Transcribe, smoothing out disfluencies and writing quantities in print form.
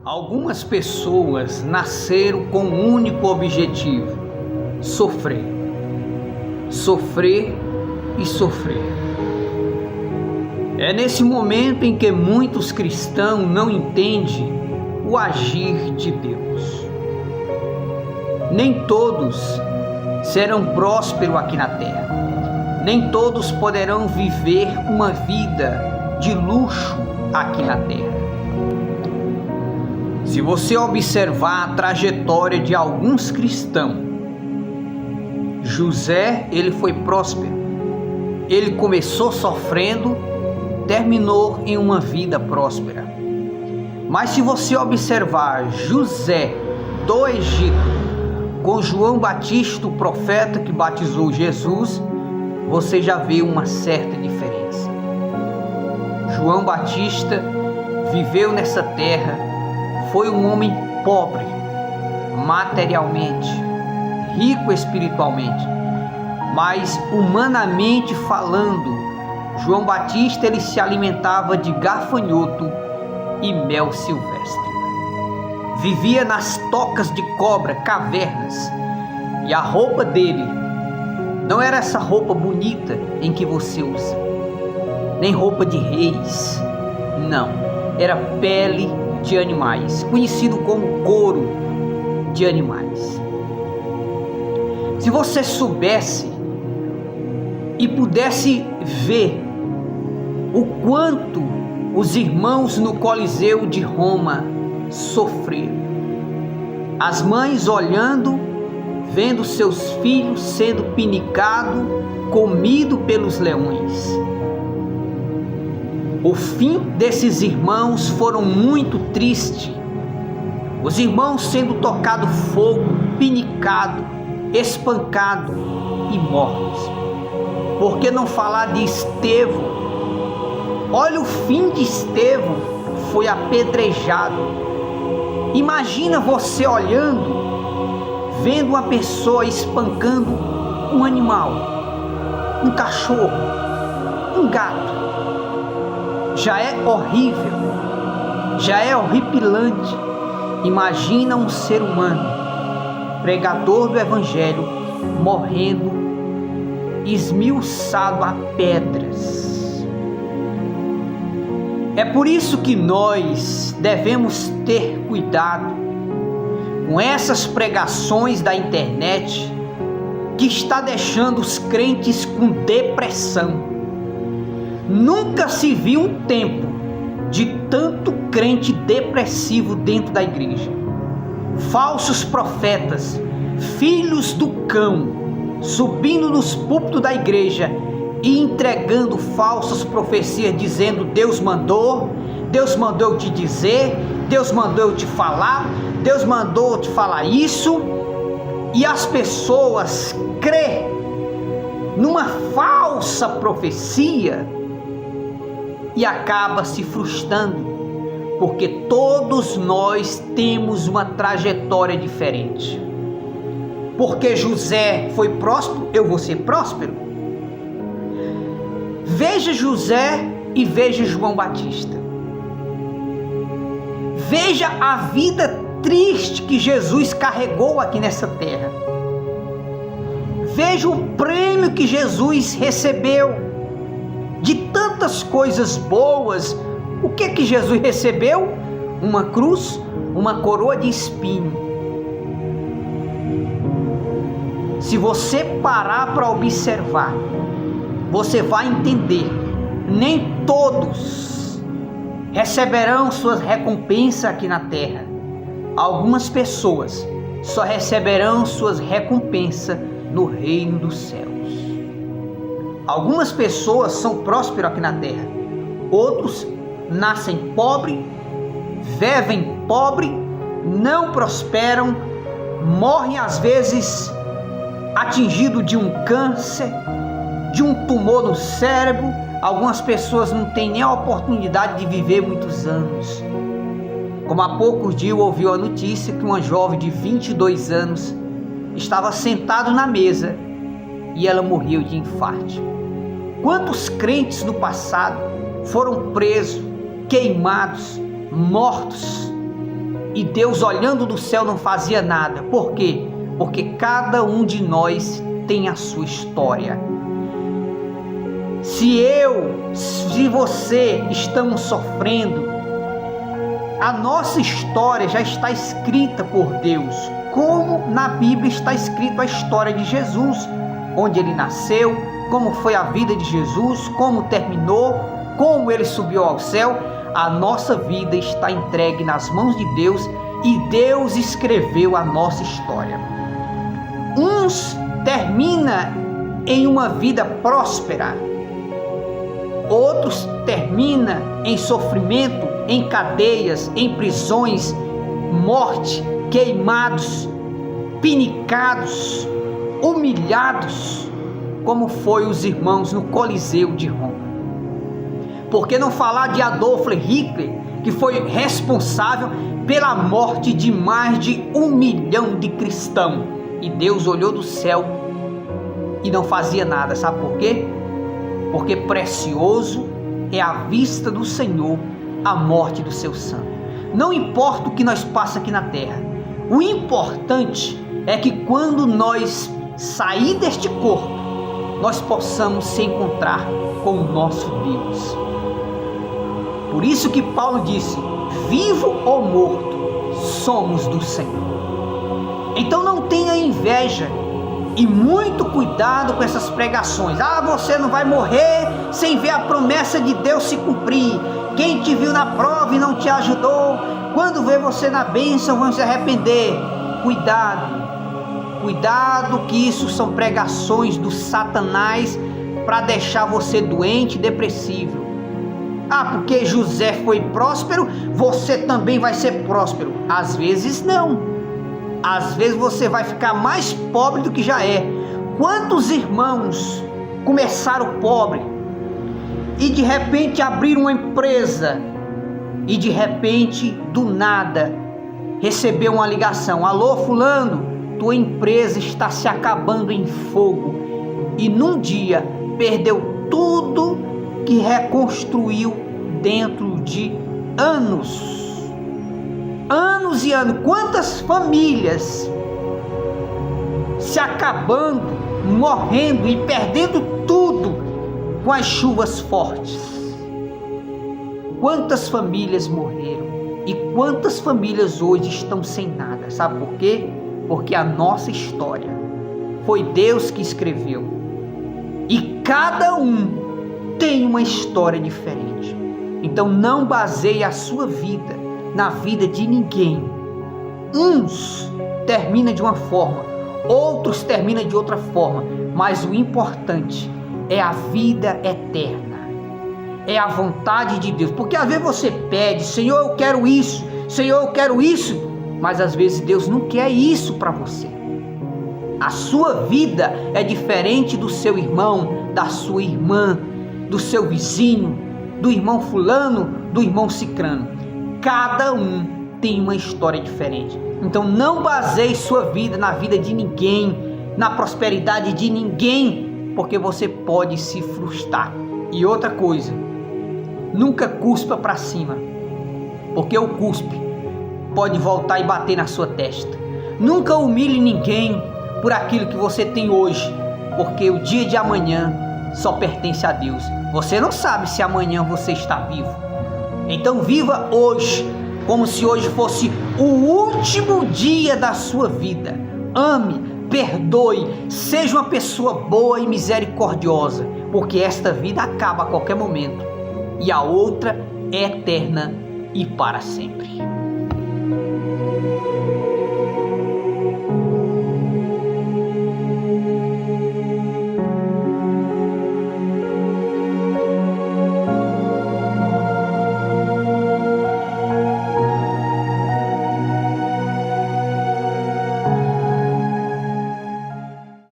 Algumas pessoas nasceram com um único objetivo: sofrer. Sofrer e sofrer. É nesse momento em que muitos cristãos não entendem o agir de Deus. Nem todos serão prósperos aqui na terra. Nem todos poderão viver uma vida de luxo aqui na terra. Se você observar a trajetória de alguns cristãos, José, ele foi próspero. Ele começou sofrendo, terminou em uma vida próspera. Mas se você observar José do Egito com João Batista, o profeta que batizou Jesus, você já vê uma certa diferença. João Batista viveu nessa terra, foi um homem pobre materialmente, rico espiritualmente, mas humanamente falando, João Batista ele se alimentava de gafanhoto e mel silvestre. Vivia nas tocas de cobra, cavernas, e a roupa dele não era essa roupa bonita em que você usa, nem roupa de reis, não, era pele de animais, conhecido como couro de animais. Se você soubesse e pudesse ver o quanto os irmãos no Coliseu de Roma sofreram, as mães olhando, vendo seus filhos sendo pinicados, comido pelos leões. O fim desses irmãos foram muito triste. Os irmãos sendo tocados fogo, pinicado, espancado e mortos. Por que não falar de Estevão? Olha, o fim de Estevão foi apedrejado. Imagina você olhando, vendo uma pessoa espancando um animal, um cachorro, um gato. Já é horrível, já é horripilante. Imagina um ser humano, pregador do evangelho, morrendo, esmiuçado a pedras. É por isso que nós devemos ter cuidado com essas pregações da internet que está deixando os crentes com depressão. Nunca se viu um tempo de tanto crente depressivo dentro da igreja. Falsos profetas, filhos do cão, subindo nos púlpitos da igreja e entregando falsas profecias, dizendo: Deus mandou eu te dizer, Deus mandou eu te falar, Deus mandou eu te falar isso, e as pessoas crêem numa falsa profecia e acaba se frustrando, porque todos nós temos uma trajetória diferente. Porque José foi próspero, eu vou ser próspero. Veja José e veja João Batista. Veja a vida triste que Jesus carregou aqui nessa terra. Veja o prêmio que Jesus recebeu. De tantas coisas boas, o que Jesus recebeu? Uma cruz, uma coroa de espinho. Se você parar para observar, você vai entender, nem todos receberão suas recompensas aqui na terra. Algumas pessoas só receberão suas recompensas no reino dos céus. Algumas pessoas são prósperas aqui na terra, outros nascem pobres, vivem pobre, não prosperam, morrem às vezes atingidos de um câncer, de um tumor no cérebro. Algumas pessoas não têm nem a oportunidade de viver muitos anos. Como há poucos dias eu ouvi a notícia que uma jovem de 22 anos estava sentada na mesa e ela morreu de infarto. Quantos crentes no passado foram presos, queimados, mortos e Deus, olhando do céu, não fazia nada. Por quê? Porque cada um de nós tem a sua história. Se você estamos sofrendo, a nossa história já está escrita por Deus, como na Bíblia está escrito a história de Jesus, onde ele nasceu, como foi a vida de Jesus, como terminou, como ele subiu ao céu. A nossa vida está entregue nas mãos de Deus e Deus escreveu a nossa história. Uns termina em uma vida próspera, outros termina em sofrimento, em cadeias, em prisões, morte, queimados, pinicados, humilhados, como foi os irmãos no Coliseu de Roma. Por que não falar de Adolf Hitler, que foi responsável pela morte de mais de 1 milhão de cristãos? E Deus olhou do céu e não fazia nada. Sabe por quê? Porque precioso é à vista do Senhor a morte do seu santo. Não importa o que nós passamos aqui na terra, o importante é que quando nós sair deste corpo, nós possamos se encontrar com o nosso Deus. Por isso que Paulo disse: vivo ou morto, somos do Senhor. Então não tenha inveja e muito cuidado com essas pregações. Você não vai morrer sem ver a promessa de Deus se cumprir. Quem te viu na prova e não te ajudou, quando vê você na bênção, vão se arrepender. Cuidado que isso são pregações do Satanás para deixar você doente e depressivo. Porque José foi próspero, você também vai ser próspero. Às vezes não. Às vezes você vai ficar mais pobre do que já é. Quantos irmãos começaram pobre e de repente abriram uma empresa e de repente, do nada, recebeu uma ligação: alô fulano, tua empresa está se acabando em fogo. E num dia perdeu tudo que reconstruiu dentro de anos e anos. Quantas famílias se acabando, morrendo e perdendo tudo com as chuvas fortes. Quantas famílias morreram e quantas famílias hoje estão sem nada. Sabe por quê? Porque a nossa história foi Deus que escreveu e cada um tem uma história diferente. Então não baseie a sua vida na vida de ninguém. Uns terminam de uma forma, outros terminam de outra forma, mas o importante é a vida eterna, é a vontade de Deus. Porque às vezes você pede: Senhor, eu quero isso, Senhor, eu quero isso, mas às vezes Deus não quer isso para você. A sua vida é diferente do seu irmão, da sua irmã, do seu vizinho, do irmão fulano, do irmão cicrano. Cada um tem uma história diferente. Então não baseie sua vida na vida de ninguém, na prosperidade de ninguém, porque você pode se frustrar. E outra coisa, nunca cuspa para cima, porque o cuspe pode voltar e bater na sua testa. Nunca humilhe ninguém por aquilo que você tem hoje, porque o dia de amanhã só pertence a Deus. Você não sabe se amanhã você está vivo. Então viva hoje como se hoje fosse o último dia da sua vida. Ame, perdoe, seja uma pessoa boa e misericordiosa, porque esta vida acaba a qualquer momento e a outra é eterna e para sempre.